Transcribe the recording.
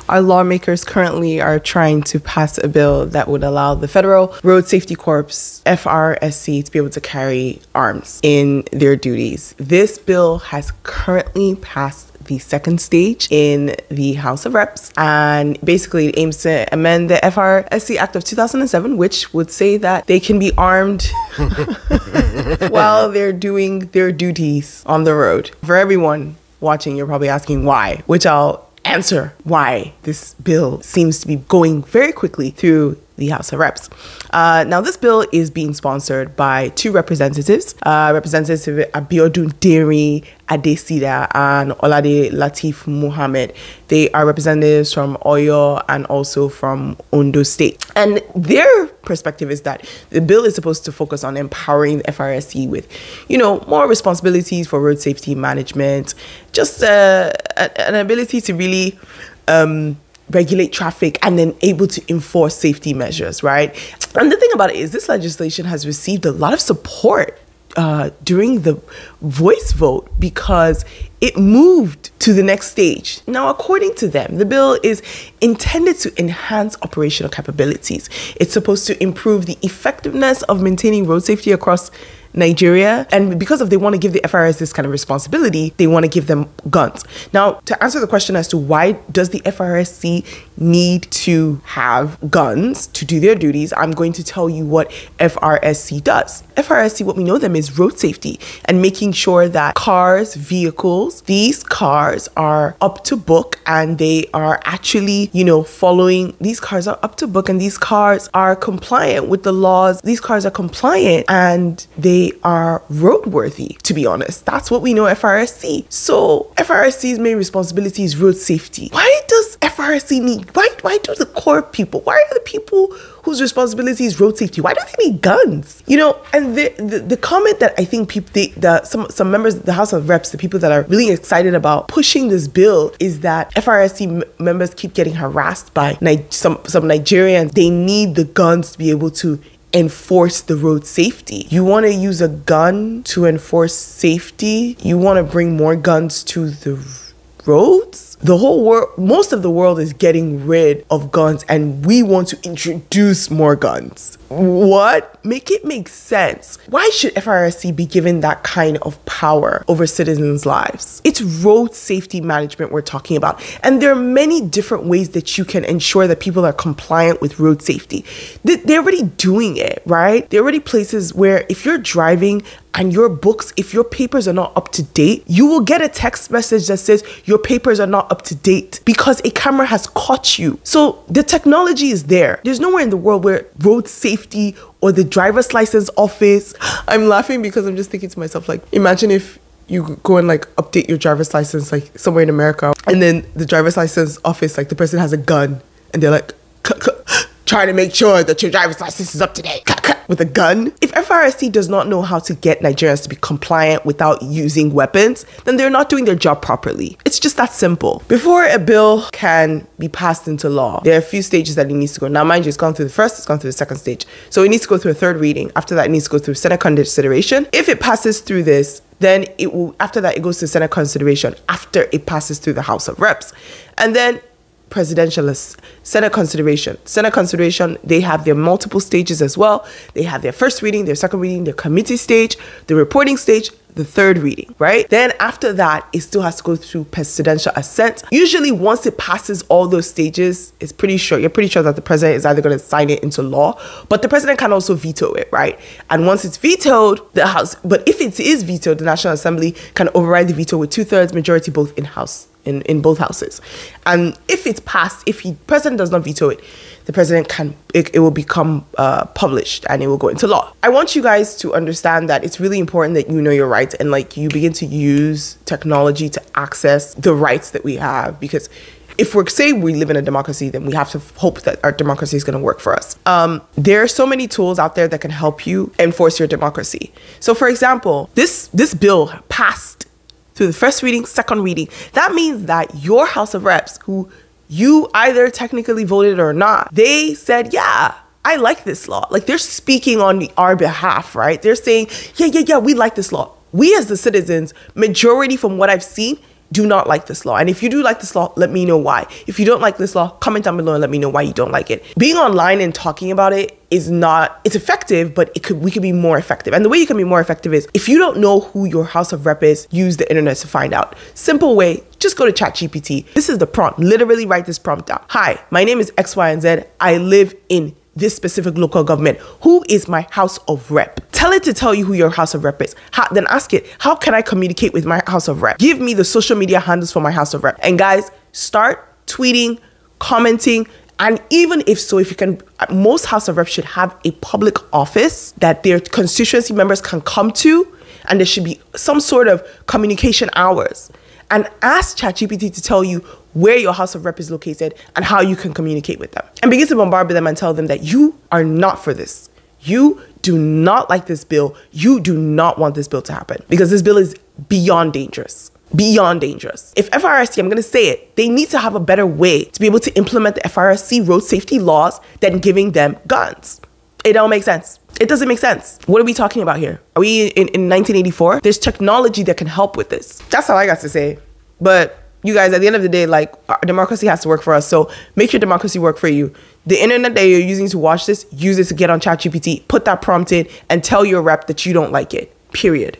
Our lawmakers currently are trying to pass a bill that would allow the Federal Road Safety Corps, FRSC, to be able to carry arms in their duties. This bill has currently passed the second stage in the House of Reps, and basically it aims to amend the FRSC Act of 2007, which would say that they can be armed while they're doing their duties on the road. For everyone watching, you're probably asking why, which I'll answer why this bill seems to be going very quickly through the House of Reps. Now, this bill is being sponsored by two representatives, Representative Abiodun Deri Adesida and Olade Latif Muhammad. They are representatives from Oyo and also from Ondo State. And their perspective is that the bill is supposed to focus on empowering the FRSC with, more responsibilities for road safety management, just an ability to really regulate traffic and then able to enforce safety measures, right? And the thing about it is this legislation has received a lot of support during the voice vote because it moved to the next stage. Now, according to them, the bill is intended to enhance operational capabilities. It's supposed to improve the effectiveness of maintaining road safety across Nigeria. And because they want to give the FRS this kind of responsibility, they want to give them guns. Now, to answer the question as to why does the FRSC need to have guns to do their duties, I'm going to tell you what FRSC does. FRSC, what we know them is road safety and making sure that cars, vehicles, these cars are up to book and they are actually, following, these cars are up to book and these cars are compliant with the laws. These cars are compliant and they are roadworthy, to be honest. That's what we know FRSC. So FRSC's main responsibility is road safety. Why does FRSC need, why do the core people, why are the people whose responsibility is road safety, why do they need guns? And the comment that I think people, some members of the House of Reps, the people that are really excited about pushing this bill is that FRSC members keep getting harassed by some Nigerians. They need the guns to be able to enforce the road safety. You want to use a gun to enforce safety? You want to bring more guns to the roads? The whole world, most of the world is getting rid of guns and we want to introduce more guns. What? Make it make sense. Why should FRSC be given that kind of power over citizens' lives? It's road safety management we're talking about. And there are many different ways that you can ensure that people are compliant with road safety. They're already doing it, right? There are already places where if you're driving and your books, if your papers are not up to date, you will get a text message that says your papers are not up to date because a camera has caught you. So the technology is there. There's nowhere in the world where road safety or the driver's license office. I'm laughing because I'm just thinking to myself, imagine if you go and update your driver's license somewhere in America and then the driver's license office, the person has a gun and they're trying to make sure that your driver's license is up to date with a gun. If FRSC does not know how to get Nigerians to be compliant without using weapons, then they're not doing their job properly. It's just that simple. Before a bill can be passed into law, there are a few stages that it needs to go. Now, mind you, it's gone through the first, it's gone through the second stage. So it needs to go through a third reading. After that, it needs to go through Senate consideration. If it passes through this, then after that, it goes to Senate consideration after it passes through the House of Reps. And then presidential Senate consideration. Senate consideration, they have their multiple stages as well. They have their first reading, their second reading, their committee stage, the reporting stage, the third reading, right? Then after that, it still has to go through presidential assent. Usually once it passes all those stages, you're pretty sure that the president is either going to sign it into law, but the president can also veto it, right? And once it's vetoed, the House, but if it is vetoed, the National Assembly can override the veto with 2/3 majority both in both houses. And if it's passed, if the president does not veto it, the president it will become published and it will go into law. I want you guys to understand that it's really important that you know your rights and you begin to use technology to access the rights that we have, because if we're saying we live in a democracy, then we have to hope that our democracy is going to work for us. There are so many tools out there that can help you enforce your democracy. So for example, this bill passed through the first reading, second reading. That means that your House of Reps, who you either technically voted or not, they said, yeah, I like this law. They're speaking on our behalf, right? They're saying, yeah, we like this law. We as the citizens, majority from what I've seen, do not like this law. And if you do like this law, let me know why. If you don't like this law, comment down below and let me know why you don't like it. Being online and talking about it is not, it's effective, but we could be more effective. And the way you can be more effective is, if you don't know who your House of Rep is, use the internet to find out. Simple way, just go to ChatGPT. This is the prompt. Literally write this prompt down. Hi, my name is X, Y, and Z. I live in this specific local government. Who is my House of Rep? Tell it to tell you who your House of Rep is. Then ask it, how can I communicate with my House of Rep? Give me the social media handles for my House of Rep. And guys, start tweeting, commenting, and even if you can, most House of Reps should have a public office that their constituency members can come to, and there should be some sort of communication hours. And ask ChatGPT to tell you where your House of Rep is located and how you can communicate with them. And begin to bombard them and tell them that you are not for this. You do not like this bill. You do not want this bill to happen, because this bill is beyond dangerous. Beyond dangerous. If FRSC, I'm going to say it, they need to have a better way to be able to implement the FRSC road safety laws than giving them guns. It don't make sense. It doesn't make sense. What are we talking about here? Are we in 1984? There's technology that can help with this. That's all I got to say. But you guys, at the end of the day, like, our democracy has to work for us. So make your democracy work for you. The internet that you're using to watch this, use it to get on ChatGPT, put that prompt in, and tell your rep that you don't like it. Period.